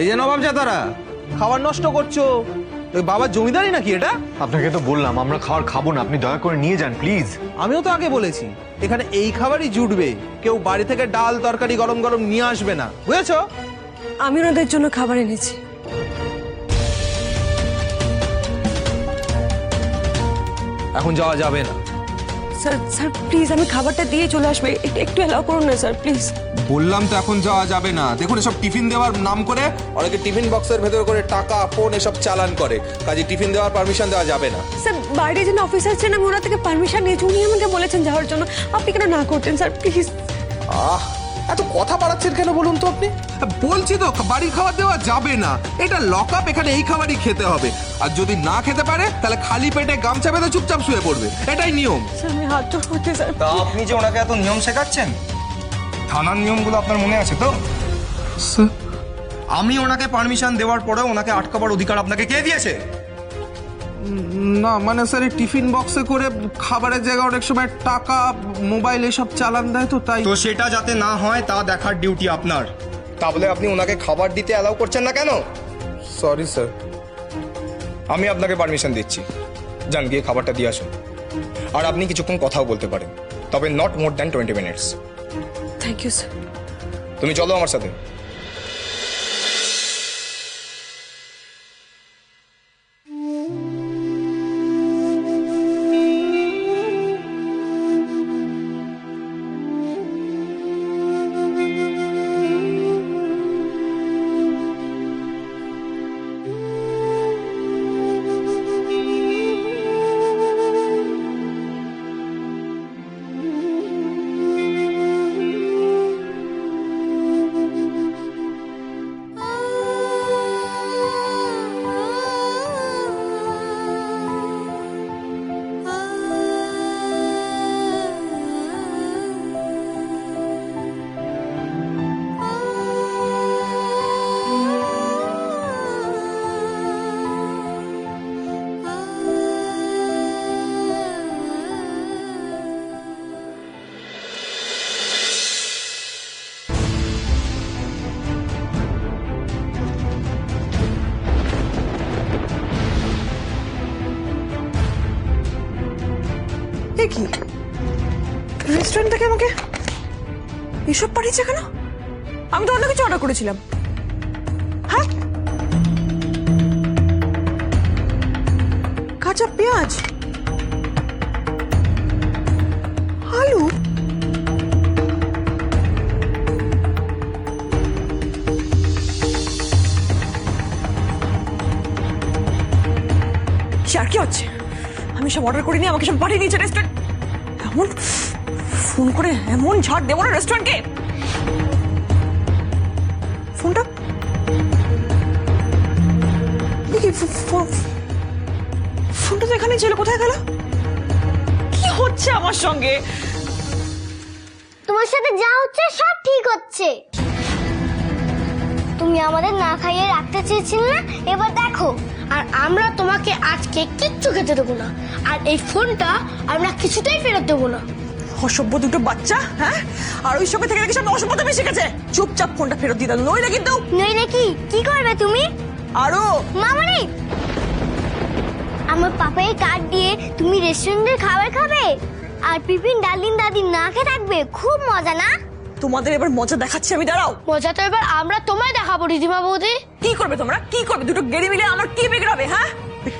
এই যে নবাবজা তারা খাবার নষ্ট করছো, ওই বাবার জমিদারি নাকি এটা? আপনাকে তো বললাম আমরা খাবার খাবো না, আপনি দয়া করে নিয়ে যান প্লিজ। আমিও তো আগে বলেছি এখানে এই খাবারই জুটবে, কেউ বাড়ি থেকে ডাল তরকারি গরম গরম নিয়ে আসবে না, বুঝেছো? আমি ওনাদের জন্য খাবার এনেছি। এখন যাওয়া যাবে না। স্যার স্যার প্লিজ, আমি খাবারটা দিয়ে চলে আসবে, একটু অ্যালাউ করুন না স্যার প্লিজ। বললাম তো এখন যাওয়া যাবে না। দেখুন এসব টিফিন দেওয়ার নাম করে অনেকে টিফিন বক্সের ভেতর করে টাকা ফোন এসব চালান করে, কাজে টিফিন দেওয়ার পারমিশন দেওয়া যাবে না। স্যার বাইরে যিনি অফিসার ছিলেন আমি ওনার থেকে পারমিশন নিয়েছি, উনি আমাকে বলেছেন যাওয়ার জন্য, আপনি কেন না করতেন স্যার প্লিজ। এত কথা বাড়াচ্ছেন কেন বলুন তো আপনি? বলছি তো বাড়ির খাবার দেওয়া যাবে না, এটা লক আপ, এখানে এই খাবারই খেতে হবে। আর যদি না খেতে পারে তাহলে খালি পেটে গামছা বেঁধে চুপচাপ শুয়ে পড়বে, এটাই নিয়ম। স্যার আমি হাত জোড় করতে স্যার। তা আপনি যে ওনাকে এত নিয়ম শেখাচ্ছেন, থানার নিয়মগুলো আপনার মনে আছে তো? আমি ওনাকে পারমিশন দেওয়ার পরেও ওনাকে আটকাবার অধিকার আপনাকে কে দিয়েছে? না মানে স্যার এই টিফিন বক্সে করে খাবারের জায়গায় অনেক সময় টাকা মোবাইল এসব চালান দেয়, তো তাই। তো সেটা যাতে না হয় তা দেখার ডিউটি আপনার। তাহলে আপনি ওনাকে খাবার দিতে অ্যালাউ করছেন না কেন? Sorry sir. আমি আপনাকে পারমিশন দিচ্ছি, যান গিয়ে খাবারটা দিয়ে আসুন। আর আপনি কিছুক্ষণ কথাও বলতে পারেন, তবে not more than 20 minutes. Thank you sir. তুমি চলো আমার সাথে। কি রেস্টুরেন্ট থেকে আমাকে এসব পাঠিয়েছে কেন? আমি তো অন্য কিছু অর্ডার করেছিলাম। হ্যাঁ, কাঁচা পেঁয়াজ, আলু, আর কি হচ্ছে? আমি সব অর্ডার করিনি, আমাকে সব পাঠিয়ে দিয়েছে রেস্টুরেন্ট। এমন ফোন করে এমন ঝাড় দেবো না রেস্টুরেন্টকে। ফোনটা ফোনটা তো এখানে ছিল, কোথায় গেল? কি হচ্ছে আমার সঙ্গে? তোমার সাথে যা হচ্ছে সব ঠিক হচ্ছে। তুমি আমাদের না খাইয়ে রাখতে চেয়েছিলে না, এবার দেখো। আর আমরা তোমাকে আজকে কিচ্ছু খেতে দেবো না, আর এই ফোনটা আমরা কিছুতেই ফেরত দেবো না। অসভ্য দুটো বাচ্চা, হ্যাঁ? আর ওই সঙ্গে থেকে সব অসভ্যতা বেশি গেছে। চুপচাপ ফোনটা ফেরত দিয়ে দাও, নইলে কিন্তু। নইলে কি করবে তুমি? আরো মামনি, আমার পাপাই কার্ড দিয়ে তুমি রেস্টুরেন্টের খাবার খাবে আর পিপিন ডালিন দাদি না খেয়ে থাকবে। খুব মজা না? তোমাদের এবার মজা দেখাচ্ছি আমি, দাঁড়াও। মজা তো এবার আমরা তোমায় দেখাবো রিধিমা বৌদি। কি করবে তোমরা, কি করবে? দুটো গেড়ে মিলে আমার কি বিগড়াবে? হ্যাঁ,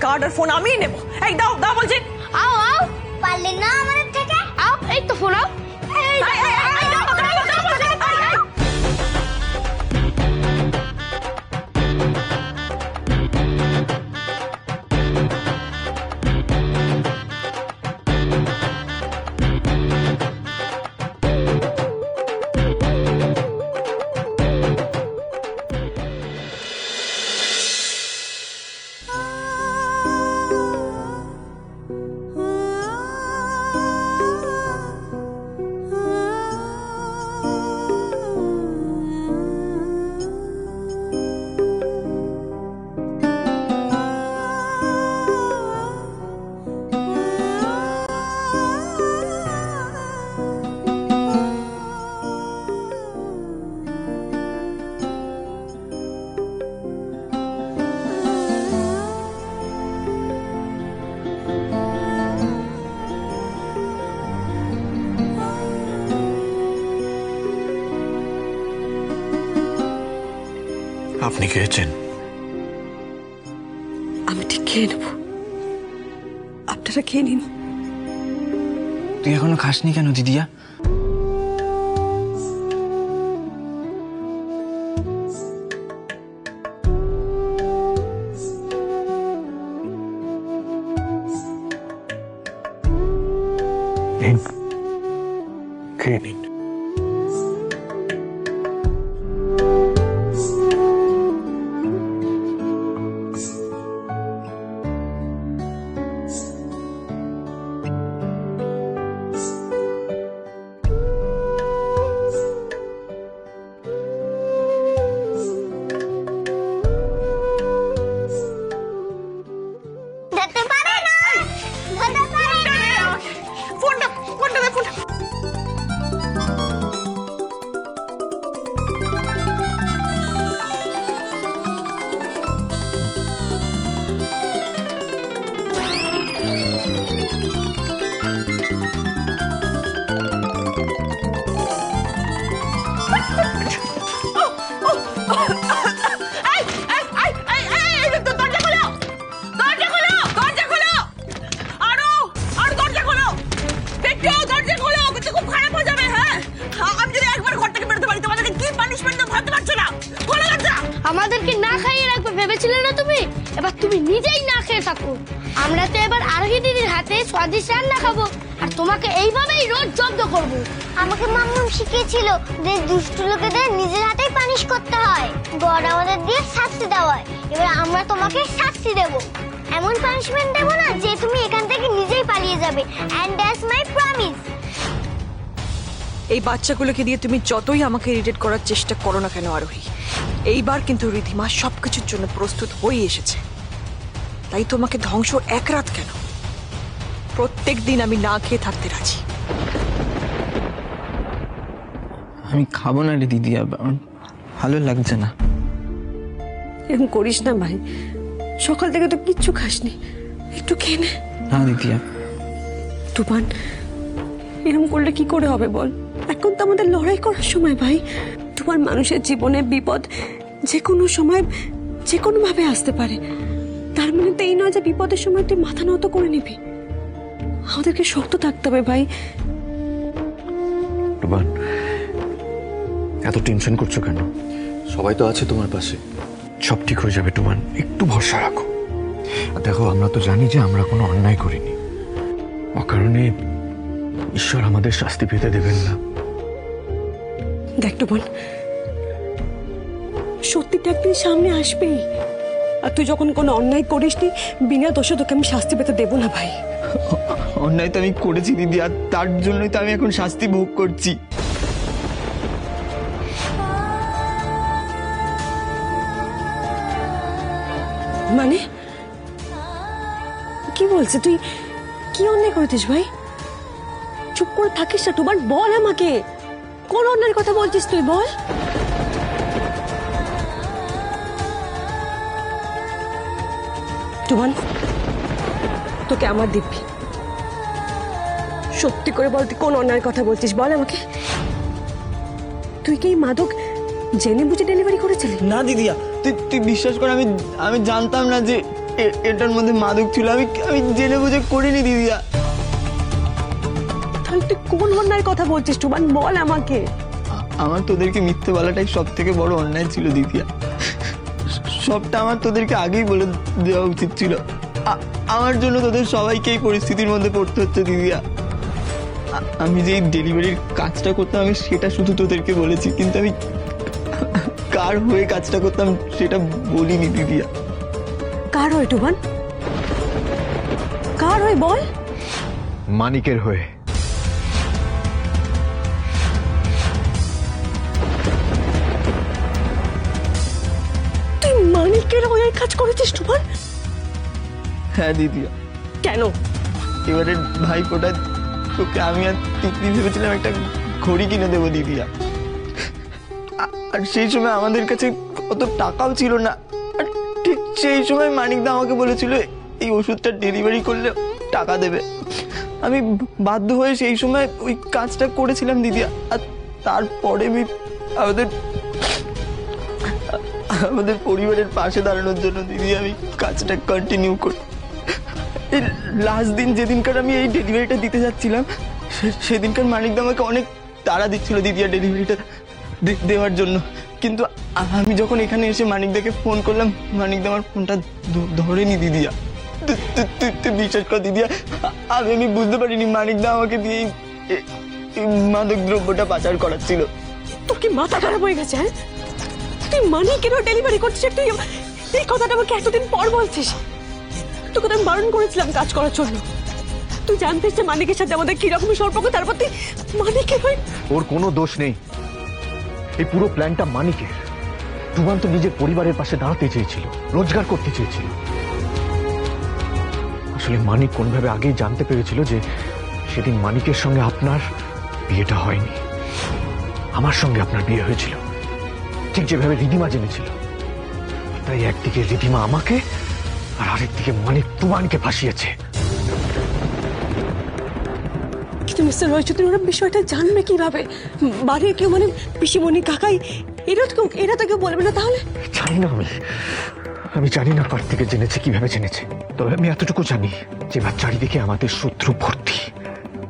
কার্ড আর ফোন আমিই নেবো। এই দাও দাও বলছি। আও আও, পারলে না আমাদের থেকে। আও, এই তো ফোন আও। আপনি খেয়েছেন? আমি ঠিক খেয়ে নেব, আপনারা খেয়ে নিন। তুই এখনো খাসনি কেন দিদিয়া? নিন, খেয়ে নিন। যেতে পারে না, যেতে পারে না। ফোনটা ফোনটা দে, ফোনটা। আমাদেরকে না খাইয়ে রাখবে ভেবেছিলে না তুমি? এবার তুমি নিজেই না খেয়ে থাকো। আমরা তো এবার আরোহী দিদির হাতে স্বাদিষ্ট রান্না খাবো, আর তোমাকে এইভাবেই রোজ জব্দ করব। আমাকে মাম্মাম শিখিয়েছিল যে দুষ্ট লোকেদের নিজের হাতেই পানিশ করতে হয়, গড আমাদের দিয়ে শাস্তি দেওয়ায়। এবার আমরা তোমাকে শাস্তি দেব, এমন পানিশমেন্ট দেব না যে তুমি এখান থেকে নিজেই পালিয়ে যাবে। And that's my promise. এই বাচ্চাগুলোকে দিয়ে তুমি যতই আমাকে ইরিটেট করার চেষ্টা করো না কেন আরোহী, এইবার কিন্তু রিধিমা সবকিছুর জন্য প্রস্তুত হয়ে এসেছে। তাই তোমাকে ধ্বংস এক রাত কেন, প্রত্যেক দিন আমি না খেয়ে থাকতে রাজি। আমি খাবো না রে দিদিয়া, আমার ভালো লাগছে না। এরকম করিস না ভাই, সকাল থেকে তো কিচ্ছু খাসনি, একটু খেয়ে নে। না দিদিয়া, তুফান, এরকম করলে কি করে হবে বল? এখন তো আমাদের লড়াই করার সময় ভাই। তোমার মানুষের জীবনে বিপদ যে কোনো সময় যে কোনো ভাবে আসতে পারে, তার মানে তো এই নয় যে বিপদের সময় তুই মাথা নত করে নিবি। আমাদেরকে শক্ত থাকতে হবে ভাই। টুবান, এত টেনশন করছো কেন? সবাই তো আছে তোমার পাশে, সব ঠিক হয়ে যাবে টুবান, একটু ভরসা রাখো। আর দেখো, আমরা তো জানি যে আমরা কোনো অন্যায় করিনি, অকারণে ঈশ্বর আমাদের শাস্তি পেতে দেবেন না। দেখ তুফান, সত্যিটা একদিন সামনে আসবেই। আর তুই যখন কোনো অন্যায় করিসনি, বিনা দোষে তোকে আমি শাস্তি পেতে দেবো না ভাই। অন্যায় তো আমি করেছি দিদি, আর তার জন্যই তো আমি এখন শাস্তি ভোগ করছি। মানে কি বলছিস তুই? কি অন্যায় করেছিস ভাই? চুপ করে থাকিস না তুফান, বল আমাকে কোন অন্যায়ের কথা বলছিস তুই, বল। তুফান, তোকে আমার দিব্যি, সত্যি করে বল তুই কোন অন্যায়ের কথা বলছিস, বল আমাকে। তুই কি এই মাদক জেনে বুঝে ডেলিভারি করেছিলি? না দিদিয়া, তুই বিশ্বাস কর, আমি জানতাম না যে এটার মধ্যে মাদক ছিল। আমি জেনে বুঝে করিনি দিদিয়া। তাহলে তুই কোন অন্যায়ের কথা বলছিস তুফান, বল আমাকে। আমার তোদেরকে মিথ্যে বলাটাই সব থেকে বড় অন্যায় ছিল দিদিয়া। সবটা আমার তোদেরকে আগেই বলে দেওয়া উচিত ছিল। আমার জন্য তোদের সবাইকে এই পরিস্থিতির মধ্যে পড়তে হচ্ছে দিদিয়া। আমি যে ডেলিভারির কাজটা করতাম, আমি সেটা শুধু তোদেরকে বলেছি, কিন্তু আমি কার হয়ে কাজটা করতাম সেটা বলিনি দিদিয়া। কার হয়ে তুফান, কার হয়ে বল? মানিকের হয়ে। তুই মানিকের হয়ে কাজ করেছিস তুফান? হ্যাঁ দিদিয়া। কেন? এবারে ভাইফোঁটা তোকে আমি আর তিতলি ভেবেছিলাম একটা ঘড়ি কিনে দেবো দিদিয়া। আর সেই সময় আমাদের কাছে অত টাকাও ছিল না। আর ঠিক সেই সময় মানিকদা আমাকে বলেছিল এই ওষুধটা ডেলিভারি করলে টাকা দেবে। আমি বাধ্য হয়ে সেই সময় ওই কাজটা করেছিলাম দিদিয়া। আর তারপরে আমি আমাদের পরিবারের পাশে দাঁড়ানোর জন্য দিদি আমি কাজটা কন্টিনিউ করি। এই লাস্ট দিন যেদিনকার আমি এই ডেলিভারিটা দিতে যাচ্ছিলাম সেদিনকার মানিকদা আমাকে অনেক তাড়া দিচ্ছিল দিদিয়া ডেলিভারিটা দেওয়ার জন্য, কিন্তু আমি যখন এখানে এসে মানিকদাকে ফোন করলাম মানিকদা আমার ফোনটা ধরেনি দিদিয়া। তুই বিশ্বাস কর দিদিয়া, আমি বুঝতে পারিনি মানিকদা আমাকে দিয়ে এই মাদক দ্রব্যটা পাচার করাচ্ছিল। তোর কি মাথা খারাপ হয়ে গেছে? হ্যাঁ, তুই মানিকেরও ডেলিভারি করছিস, তুই এই কথাটা আমাকে এতদিন পর বলছিস? তোকে তো আমি বারণ করেছিলাম কাজ করার জন্য। তুই জানতিস যে মানিকের সাথে আমাদের কিরকম সম্পর্ক, তারপর তুই মানিকের হয়ে। ওর কোনো দোষ নেই, এই পুরো প্ল্যানটা মানিকের। তুমান তো নিজের পরিবারের পাশে দাঁড়াতে চেয়েছিল, রোজগার করতে চেয়েছিল। আসলে মানিক কোনভাবে আগেই জানতে পেরেছিল যে সেদিন মানিকের সঙ্গে আপনার বিয়েটা হয়নি, আমার সঙ্গে আপনার বিয়ে হয়েছিল, ঠিক যেভাবে রিধিমা জেনেছিল। তাই একদিকে রিধিমা আমাকে আর আরেকদিকে মানিক তুমানকে ফাঁসিয়েছে। কিন্তু মিস্টার রয়চৌধুরী, ওরা বিষয়টা জানবে কিভাবে? বাড়ির কেউ মানে পিসিমণি, কাকাই, এরা তো কেউ বলবে না তাহলে? জানি না, আমি জানি না কার থেকে জেনেছে, কিভাবে জেনেছে। তবে আমি এতটুকু জানি যে এবার চারিদিকে আমাদের শত্রু ভর্তি,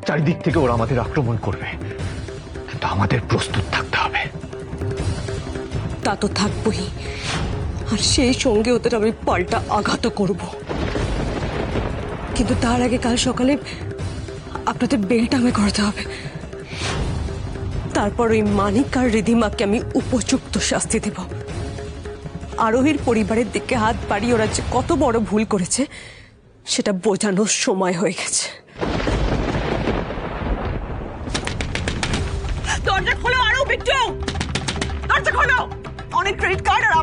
চারিদিক থেকে ওরা আমাদের আক্রমণ করবে, কিন্তু আমাদের প্রস্তুত থাকতে হবে। তা তো থাকবই, আর সেই সঙ্গে ওদের আমি পাল্টা আঘাতও করব। কিন্তু তার আগে কাল সকালে আপনাদের বেলটা আমায় করাতে হবে। তারপর ওই মানিক আর রিধিমাকে আমি উপযুক্ত শাস্তি দেব। আরোহীর পরিবারের দিকে হাত বাড়িয়ে ওরা যে কত বড় ভুল করেছে সেটা বোঝানোর সময় হয়ে গেছে। দরজা খোলো, আরো বিট্টু, দরজা খোলো। অনেক ক্রেডিট কার্ড আর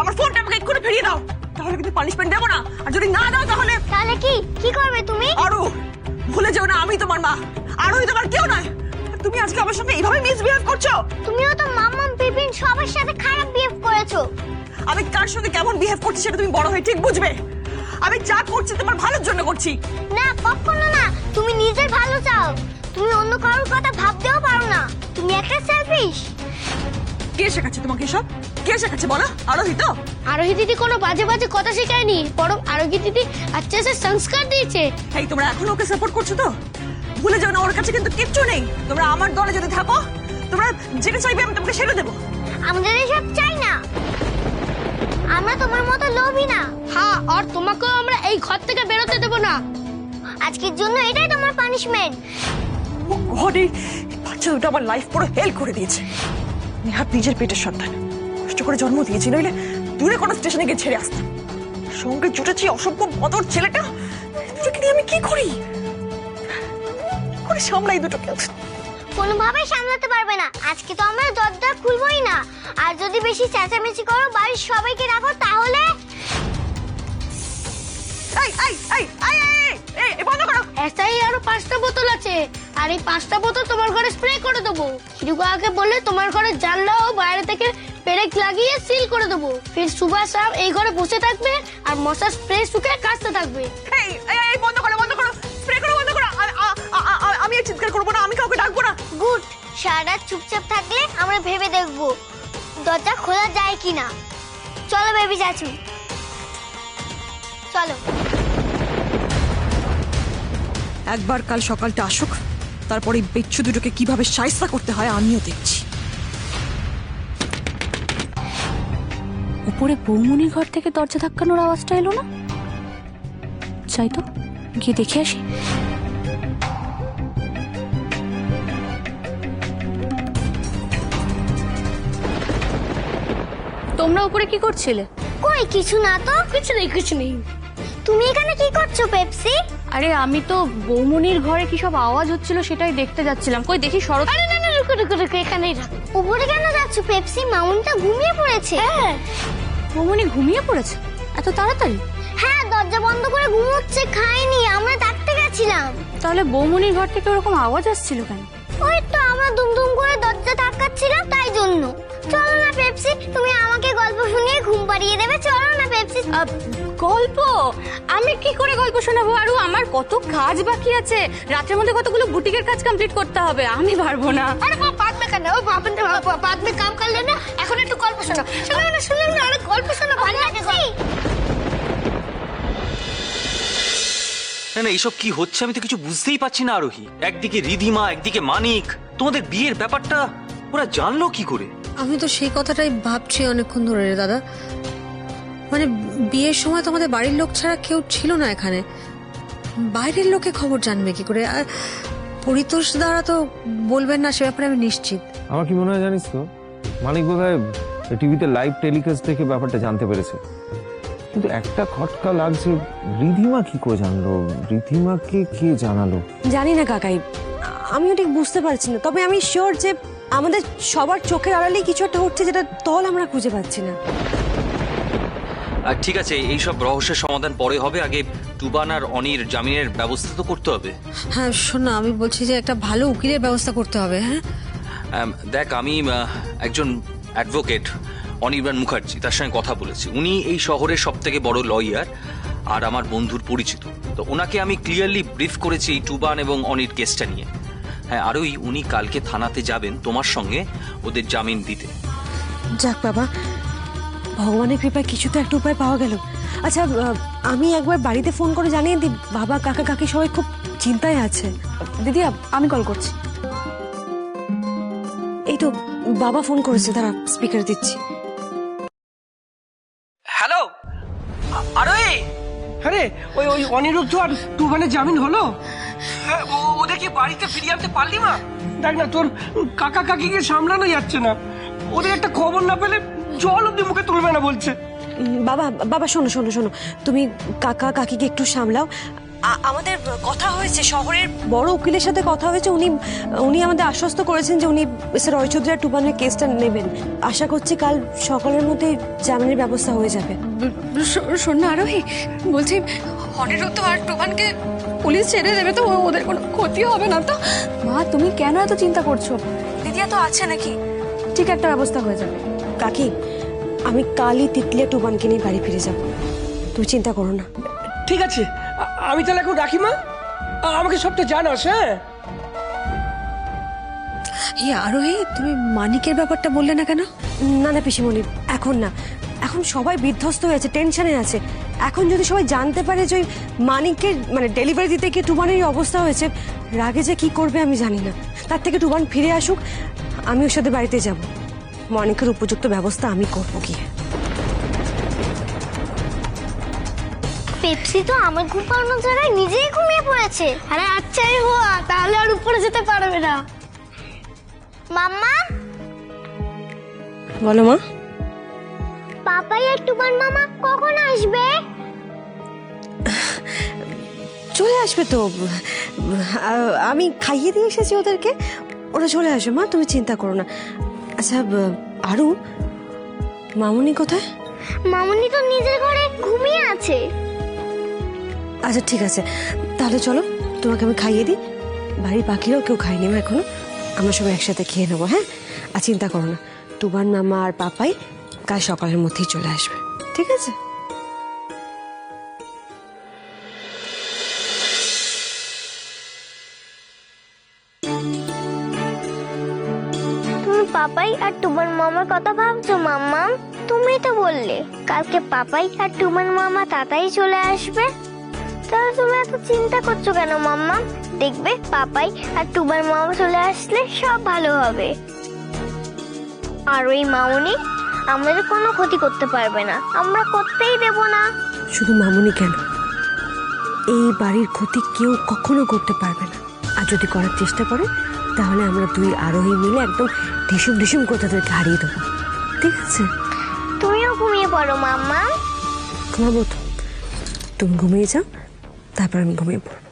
আমার ফোনটা আমাকে এক্ষুনি ফিরিয়ে দাও, তাহলে কিন্তু পানিশমেন্ট দেবো না। আর যদি না দাও তাহলে কি করবে তুমি? আরো ভুলে যেও না আমি তোমার মা, আরোই তোমার কেউ নয়। তুমি আজকে আমার সঙ্গে এইভাবে মিসবিহেভ করছো। তুমিও তো মাম্মাম পিপিন সবার সাথে খারাপ বিহেভ করেছো। আমি কার সঙ্গে কেমন বিহেভ করছি সেটা তুমি বড় হয়ে ঠিক বুঝবে। আমি যা করছি তোমার ভালোর জন্য করছি। না, কখনো না। তুমি নিজের ভালো চাও, তুমি অন্য কারোর কথা ভাবতেও পারো না। তুমি একটা সেলফিশ। কে শেখাচ্ছে তোমাকে এসব? কে শেখাচ্ছে বলো? আরোহী তো। আরোহী দিদি কোনো বাজে বাজে কথা শেখায়নি, বরং আরোহী দিদি আচ্ছা সে সংস্কার দিয়েছে। এই তোমরা এখনো ওকে সাপোর্ট করছো তো? ভুলে যাও না ওর কাছে কিন্তু কিচ্ছু নেই। তোমরা আমার দলে যদি থাকো, তোমরা যেটা চাইবে আমি তোমাকে সেটা দেবো। আমাদের এসব চাই না, আমরা তোমার মতো লোভী না। হ্যাঁ, আর তোমাকেও আমরা এই ঘর থেকে বেরোতে দেবো না। আজকের জন্য এটাই তোমার পানিশমেন্ট। ঘরে বাচ্চা দুটো আমার লাইফ পুরো হেল করে দিয়েছে। নেহাত নিজের পেটের সন্তান, কষ্ট করে জন্ম দিয়েছি, নইলে দূরে কোনো স্টেশনে গিয়ে ছেড়ে আসতাম। সঙ্গে জুটেছি অসভ্য বদর ছেলেটা। দুটোকে নিয়ে আমি কি করি? করে সামলাই দুটোকে। কোনোভাবেই সামলাতে পারবে না। আজকে তো আমরা দরজা খুলবোই না। আর যদি বেশি চেঁচামেচি করো, বাড়ির সবাইকে রাখো, তাহলে বন্ধ করো। এসআই আরো 5টা বোতল আছে, আর এই 5টা বোতল তোমার ঘরে স্প্রে করে দেবো। হিরুকাকে বললে তোমার ঘরে জানলা ও বাইরে থেকে পেরেক লাগিয়ে সিল করে দেবো। ফির সুভাষ সাহেব এই ঘরে বসে থাকবে আর মশার স্প্রে শুকে কাটতে থাকবে। বন্ধ করো, বন্ধ করো, স্প্রে করো, বন্ধ করো। আমি আর চিৎকার করবো না, আমি কাউকে ডাকবো না। গুড। সারা রাত চুপচাপ থাকলে আমরা ভেবে দেখবো দরজা খোলা যায় কিনা। চলো বেবি চাচু, চলো। একবার কাল সকালটা আসুক, তারপরে বিচ্ছু দুটোকে কিভাবে শায়েস্তা করতে হয় আমিও দেখছি। উপরে বৌমনির ঘর থেকে দরজা ধাক্কানোর আওয়াজটা এলো না? চাই তো গিয়ে দেখে আসি। তোমরা উপরে কি করছিলে? কই কিছু না তো। কিছু নেই, কিছু নেই। তুমি এখানে কি করছো পেপসি? আরে আমি তো বৌমনির ঘরে কি সব আওয়াজ হচ্ছিল সেটাই দেখতে যাচ্ছিলাম। কই দেখি শরৎ। আরে না না, রুকো রুকো রুকো, এখানেই রাখো। উপরে কেন যাচ্ছ পেপসি? মাউন্টটা ঘুমিয়ে পড়েছে। হ্যাঁ, বৌমনি ঘুমিয়ে পড়েছে এত তাড়াতাড়ি? হ্যাঁ, দরজা বন্ধ করে ঘুমোচ্ছে, খায়নি, আমরা ডাকতে গেছিলাম। তাহলে বৌমনির ঘর থেকে ওরকম আওয়াজ আসছিল কেন? ওই তো আমার দুমদুম করে দরজা ধাক্কাচ্ছিল তাই জন্য। চলো না পেপসি, তুমি আমাকে গল্প শুনিয়ে ঘুম পাড়িয়ে দেবে। চলো না পেপসি। গল্প? আমি কি করে গল্প শোনাবো? আরো আমার কত কাজ বাকি আছে, রাতের মধ্যে কতগুলো বুটিকের কাজ কমপ্লিট করতে হবে, আমি পারবো না। আরে বাদ মে কেন, বাদ মে কাম কর লেনা। এখন একটু গল্প শোনো। শোনো না, আরে গল্প শোনো, ভালো লাগে। না না, এইসব কি হচ্ছে আমি তো কিছু বুঝতেই পারছি না আরোহী। একদিকে রিধিমা, একদিকে মানিক, তোমাদের বিয়ের ব্যাপারটা ওরা জানলো কি করে? আমি তো সেই কথাটাই ভাবছি অনেকক্ষণ ধরে রে দাদা। মানে বিয়ের সময় তো আমাদের বাড়ির লোক ছাড়া কেউ ছিল না এখানে, বাইরের লোকে খবর জানবে কি করে? আর পরিতোষ দ্বারা তো বলবেন না সে ব্যাপারে আমি নিশ্চিত। আমার কি মনে হয় জানিস তো, মানিক বোধহয় টিভিতে লাইভ টেলিকাস্ট থেকে ব্যাপারটা জানতে পেরেছে। কিন্তু একটা খটকা লাগছে, রিধিমা কি করে জানলো? রিধিমাকে কে জানালো? জানি না কাকাই, আমিও ঠিক বুঝতে পারছি না। তবে আমি শিওর যে আমাদের সবার চোখের আড়ালেই কিছু একটা হচ্ছে, যেটা তল আমরা খুঁজে পাচ্ছি না। আর ঠিক আছে, এইসব রহস্যের সমাধান পরে হবে, আগে টুবান আর অনির জামিনের ব্যবস্থা তো করতে হবে। হ্যাঁ শোন না, আমি বলছি যে একটা ভালো উকিলের ব্যবস্থা করতে হবে। হ্যাঁ দেখ, আমি একজন অ্যাডভোকেট অনির্বাণ মুখার্জি, তার সঙ্গে কথা বলেছি। উনি এই শহরের সব থেকে বড় লয়ার আর আমার বন্ধুর পরিচিত। তো ওনাকে আমি ক্লিয়ারলি ব্রিফ করেছি এই টুবান এবং অনির কেসটা নিয়ে। হ্যাঁ, আর উনি কালকে থানাতে যাবেন তোমার সঙ্গে ওদের জামিন দিতে। যাক বাবা, ভগবানের কৃপায় কিছু তো একটা উপায় পাওয়া গেল। আচ্ছা, আমি একবার বাড়িতে ফোন করে জানিয়ে দিই, বাবা কাকা কাকি সবাই খুব চিন্তায় আছে। দিদি, আমি কল করছি। এই তো বাবা ফোন করেছে, তারা স্পিকার দিচ্ছি। হ্যালো আরোহী, আরে ওই ওই অনিরুদ্ধ আর তুফানের জামিন হলো? হ্যাঁ, ওদের কি বাড়িতে ফিরিয়ে আনতে পারলি মা? দেখ না, তোর কাকা কাকিকে সামলানো যাচ্ছে না, ওদের একটা খবর না পেলে জল অব্দি মুখে তুলবে না বলছে। বাবা বাবা শোনো শোনো শোনো, তুমি কাকা কাকিকে একটু সামলাও। আমাদের কথা হয়েছে, শহরের বড় উকিলের সাথে কথা হয়েছে। উনি আমাদের আশ্বস্ত করেছেন যে উনি মিস্টার রয় চৌধুরী আর টুবানের কেসটা নেবেন। আশা করছি কাল সকালের মধ্যে জামিনের ব্যবস্থা হয়ে যাবে। শোন না আরোহী, বলছি অনিরুদ্ধ আর টুবানকে পুলিশ ছেড়ে দেবে তো? ওদের কোনো ক্ষতি হবে না তো? মা, তুমি কেন এত চিন্তা করছো? দিদিয়া তো আছে নাকি, ঠিক একটা ব্যবস্থা হয়ে যাবে। কাকি, আমি কালই তিতলিয়া টুবানকে নিয়ে বাড়ি ফিরে যাব, তুমি চিন্তা করো না। ঠিক আছে, আমি তাহলে এখন রাখি মা, আমাকে সবটা জানাস। হ্যাঁ এই আরোহী, তুমি মানিকের ব্যাপারটা বললে না কেন? না না পিসিমণি, এখন না, এখন সবাই বিধ্বস্ত হয়ে আছে, টেনশনে আছে। এখন যদি সবাই জানতে পারে যে ওই মানিককে মানে ডেলিভারি দিতে গিয়ে টুবানের এই অবস্থা হয়েছে, রাগে যে কি করবে আমি জানি না। তার থেকে টুবান ফিরে আসুক, আমি ওর সাথে বাড়িতে যাব। মানিকের উপযুক্ত ব্যবস্থা আমি করবো গিয়ে। পেপসি তো আমার ঘুম পাড়ানোর জায়গায় নিজেই ঘুমিয়ে পড়েছে। আরে আচ্ছাই হওয়া, তাহলে আর উপরে যেতে পারবে না। মাম্মা, বলো মা। পাপাই আর টুবান মামা কখন আসবে? চলে আসবে তো, আমি খাইয়ে দিয়ে এসেছি ওদেরকে, ওরা চলে আসবে মা, তুমি চিন্তা করো না। আচ্ছা আরু, মামুনি কোথায়? মামুনি তো নিজের ঘরে ঘুমিয়ে আছে। আচ্ছা ঠিক আছে, তাহলে চলো তোমাকে আমি খাইয়ে দিই। বাড়ির বাকিরাও কেউ খায়নি মা এখনো, আমরা সবাই একসাথে খেয়ে নেবো। হ্যাঁ, আর চিন্তা করো না, টুবান মামা আর পাপাই কাল সকালের মধ্যেই চলে আসবে, ঠিক আছে? তুমি পাপাই আর টুবান মামার কথা ভাবছো মাম্মা? তুমি তো বললে কালকে পাপাই আর টুবান মামা তাড়াতাড়ি চলে আসবে। তাহলে তুমি এত চিন্তা করছো কেন মাম্মা? দেখবে পাপাই আর টুবান মামা চলে আসলে সব ভালো হবে। আর ওই মামুনি আমাদের কোনো ক্ষতি করতে পারবে না, আমরা করতেই দেব না। শুধু মামুনি কেন, এই বাড়ির ক্ষতি কেউ কখনো করতে পারবে না। আর যদি করার চেষ্টা করে তাহলে আমরা দুই আরোহী মিলে একদম ঢিসুম ঢিসুম করে তাদেরকে হারিয়ে দেবো, ঠিক আছে? তুমিও ঘুমিয়ে পড়ো মাম্মা। ঘুমাবো তো, তুমি ঘুমিয়ে যাও, তারপর আমি ঘুমিয়ে পড়বো।